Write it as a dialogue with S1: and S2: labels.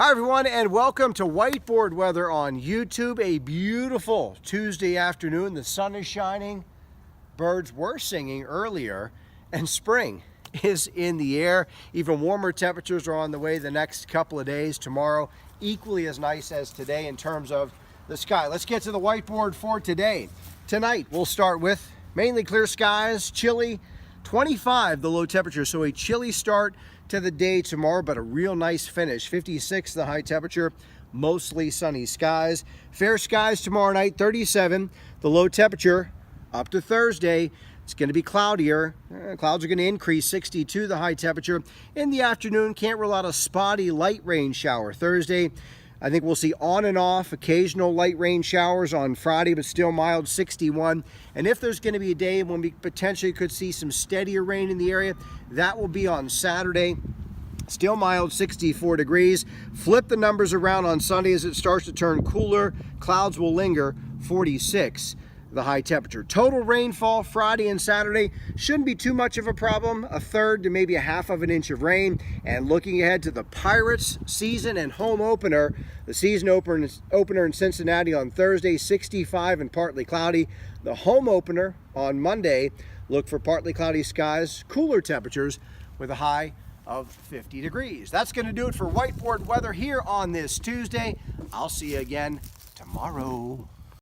S1: Hi everyone, and welcome to Whiteboard Weather on YouTube. A beautiful Tuesday afternoon. The sun is shining, birds were singing earlier, and spring is in the air. Even warmer temperatures are on the way the next couple of days. Tomorrow, equally as nice as today in terms of the sky. Let's get to the whiteboard for today. Tonight, we'll start with mainly clear skies, chilly, 25 the low temperature, so a chilly start to the day tomorrow, but a real nice finish. 56 the high temperature, mostly sunny skies. Fair skies tomorrow night, 37 the low temperature. Up to Thursday, it's going to be cloudier. Clouds are going to increase, 62 the high temperature. In the afternoon, can't rule out a spotty light rain shower. Thursday, I think we'll see on and off occasional light rain showers on Friday, but still mild, 61. And if there's going to be a day when we potentially could see some steadier rain in the area, that will be on Saturday. Still mild, 64 degrees. Flip the numbers around on Sunday as it starts to turn cooler. Clouds will linger, 46 the high temperature. Total rainfall Friday and Saturday shouldn't be too much of a problem. A third to maybe a half of an inch of rain. And looking ahead to the Pirates season and home opener, the season opener in Cincinnati on Thursday, 65 and partly cloudy. The home opener on Monday, look for partly cloudy skies, cooler temperatures with a high of 50 degrees. That's going to do it for whiteboard weather here on this Tuesday. I'll see you again tomorrow.